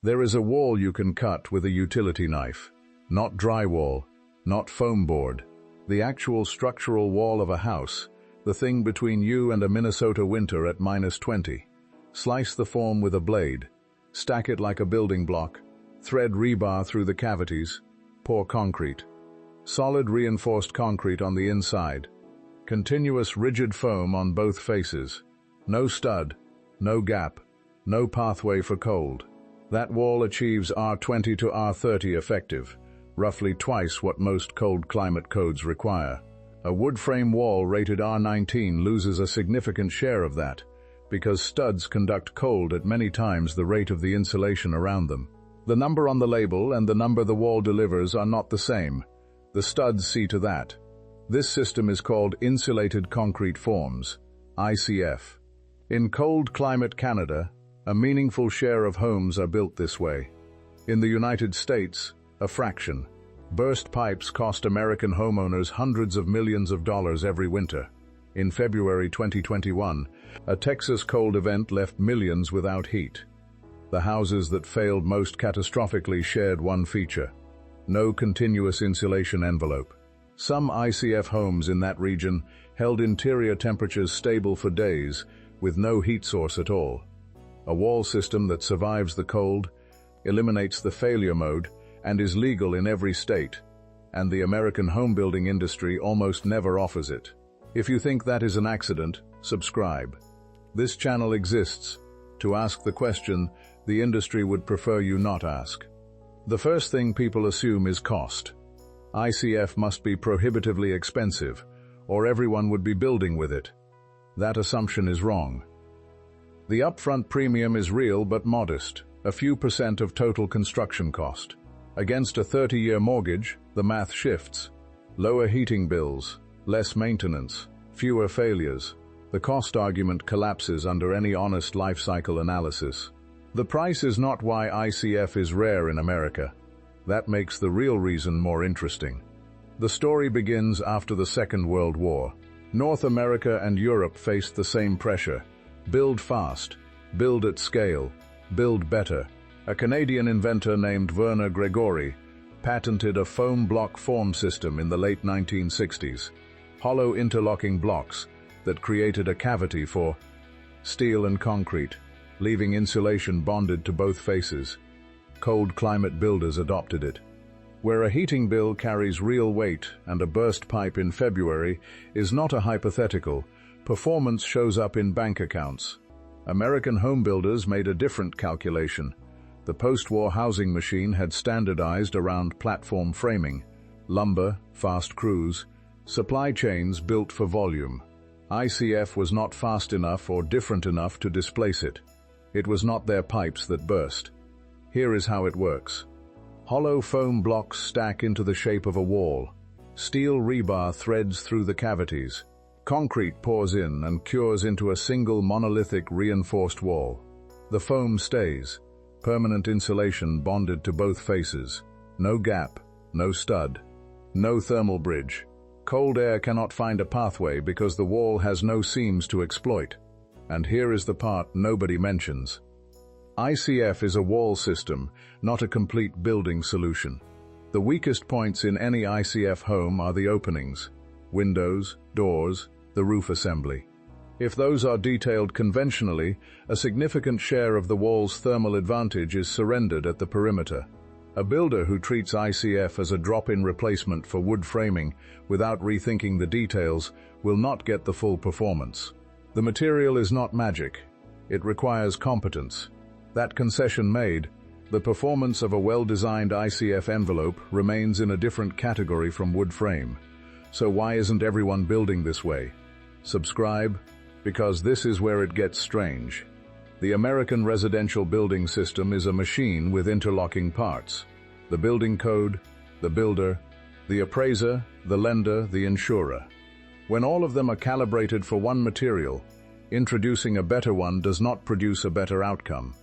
There is a wall you can cut with a utility knife. Not drywall, not foam board. The actual structural wall of a house, the thing between you and a Minnesota winter at -20. Slice the form with a blade. Stack it like a building block. Thread rebar through the cavities. Pour concrete. Solid reinforced concrete on the inside. Continuous rigid foam on both faces. No stud, no gap, no pathway for cold. That wall achieves R20 to R30 effective, roughly twice what most cold climate codes require. A wood frame wall rated R19 loses a significant share of that, because studs conduct cold at many times the rate of the insulation around them. The number on the label and the number the wall delivers are not the same. The studs see to that. This system is called Insulated Concrete Forms, ICF. In cold climate Canada, a meaningful share of homes are built this way. In the United States, a fraction. Burst pipes cost American homeowners hundreds of millions of dollars every winter. In February 2021, a Texas cold event left millions without heat. The houses that failed most catastrophically shared one feature: no continuous insulation envelope. Some ICF homes in that region held interior temperatures stable for days, with no heat source at all. A wall system that survives the cold, eliminates the failure mode, and is legal in every state, and the American home building industry almost never offers it. If you think that is an accident, subscribe. This channel exists to ask the question the industry would prefer you not ask. The first thing people assume is cost. ICF must be prohibitively expensive, or everyone would be building with it. That assumption is wrong. The upfront premium is real but modest, a few percent of total construction cost. Against a 30-year mortgage, the math shifts. Lower heating bills, less maintenance, fewer failures. The cost argument collapses under any honest life cycle analysis. The price is not why ICF is rare in America. That makes the real reason more interesting. The story begins after the Second World War. North America and Europe faced the same pressure. Build fast, build at scale, build better. A Canadian inventor named Werner Gregori patented a foam block form system in the late 1960s. Hollow interlocking blocks that created a cavity for steel and concrete, leaving insulation bonded to both faces. Cold climate builders adopted it. Where a heating bill carries real weight and a burst pipe in February is not a hypothetical, performance shows up in bank accounts. American home builders made a different calculation. The post-war housing machine had standardized around platform framing, lumber, fast crews, supply chains built for volume. ICF was not fast enough or different enough to displace it. It was not their pipes that burst. Here is how it works. Hollow foam blocks stack into the shape of a wall. Steel rebar threads through the cavities. Concrete pours in and cures into a single monolithic reinforced wall. The foam stays. Permanent insulation bonded to both faces. No gap, no stud, no thermal bridge. Cold air cannot find a pathway because the wall has no seams to exploit. And here is the part nobody mentions. ICF is a wall system, not a complete building solution. The weakest points in any ICF home are the openings, windows, doors, the roof assembly. If those are detailed conventionally, a significant share of the wall's thermal advantage is surrendered at the perimeter. A builder who treats ICF as a drop-in replacement for wood framing without rethinking the details will not get the full performance. The material is not magic. It requires competence. That concession made, the performance of a well-designed ICF envelope remains in a different category from wood frame. So why isn't everyone building this way? Subscribe, because this is where it gets strange. The American residential building system is a machine with interlocking parts. The building code, the builder, the appraiser, the lender, the insurer. When all of them are calibrated for one material, introducing a better one does not produce a better outcome.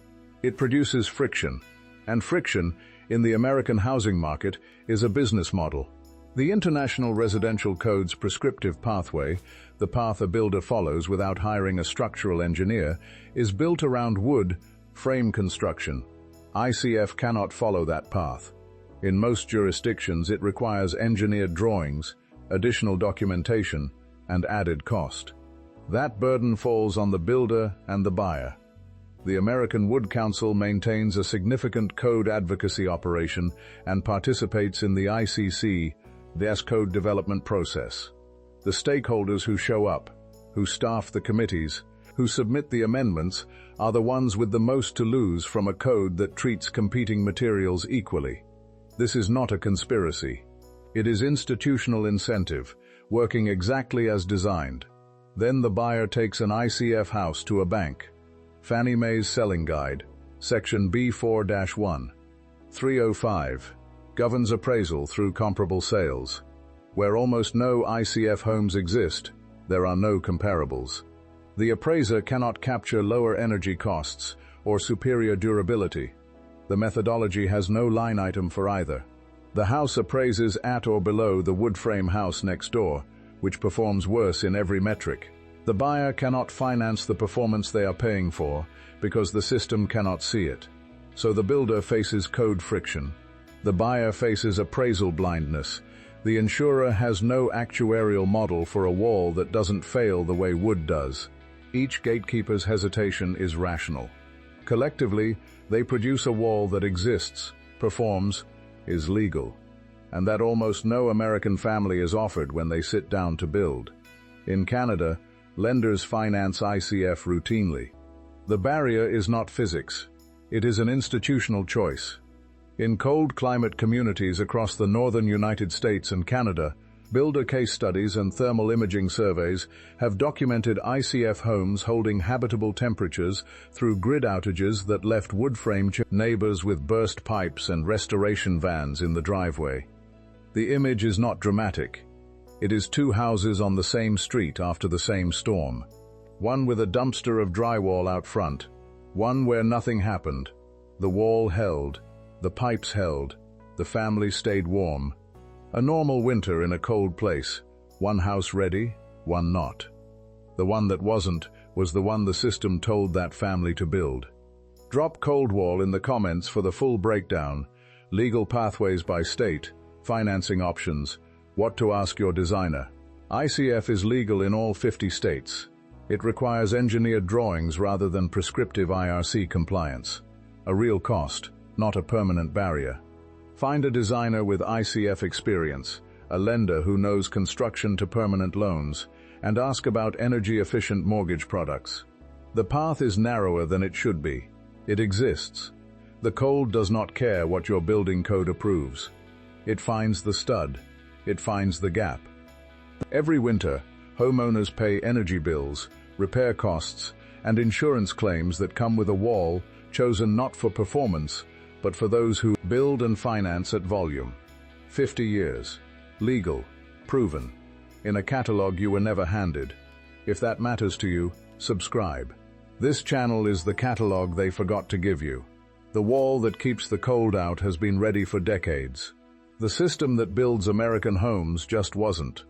It produces friction, and friction, in the American housing market, is a business model. The International Residential Code's prescriptive pathway, the path a builder follows without hiring a structural engineer, is built around wood frame construction. ICF cannot follow that path. In most jurisdictions, it requires engineered drawings, additional documentation, and added cost. That burden falls on the builder and the buyer. The American Wood Council maintains a significant code advocacy operation and participates in the ICC, the code development process. The stakeholders who show up, who staff the committees, who submit the amendments, are the ones with the most to lose from a code that treats competing materials equally. This is not a conspiracy. It is institutional incentive, working exactly as designed. Then the buyer takes an ICF house to a bank. Fannie Mae's Selling Guide, Section B4-1.3-05, governs appraisal through comparable sales. Where almost no ICF homes exist, there are no comparables. The appraiser cannot capture lower energy costs or superior durability. The methodology has no line item for either. The house appraises at or below the wood frame house next door, which performs worse in every metric. The buyer cannot finance the performance they are paying for because the system cannot see it. So the builder faces code friction. The buyer faces appraisal blindness. The insurer has no actuarial model for a wall that doesn't fail the way wood does. Each gatekeeper's hesitation is rational. Collectively, they produce a wall that exists, performs, is legal, and that almost no American family is offered when they sit down to build. In Canada, lenders finance ICF routinely. The barrier is not physics. It is an institutional choice. In cold climate communities across the northern United States and Canada, builder case studies and thermal imaging surveys have documented ICF homes holding habitable temperatures through grid outages that left wood frame neighbors with burst pipes and restoration vans in the driveway. The image is not dramatic. It is two houses on the same street after the same storm. One with a dumpster of drywall out front, one where nothing happened. The wall held, the pipes held, the family stayed warm. A normal winter in a cold place, one house ready, one not. The one that wasn't was the one the system told that family to build. Drop cold wall in the comments for the full breakdown, legal pathways by state, financing options, what to ask your designer. ICF is legal in all 50 states. It requires engineered drawings rather than prescriptive IRC compliance. A real cost, not a permanent barrier. Find a designer with ICF experience, a lender who knows construction to permanent loans, and ask about energy-efficient mortgage products. The path is narrower than it should be. It exists. The cold does not care what your building code approves. It finds the stud. It finds the gap. Every winter, homeowners pay energy bills, repair costs, and insurance claims that come with a wall chosen not for performance, but for those who build and finance at volume. 50 years. Legal. Proven. In a catalog you were never handed. If that matters to you, subscribe. This channel is the catalog they forgot to give you. The wall that keeps the cold out has been ready for decades. The system that builds American homes just wasn't.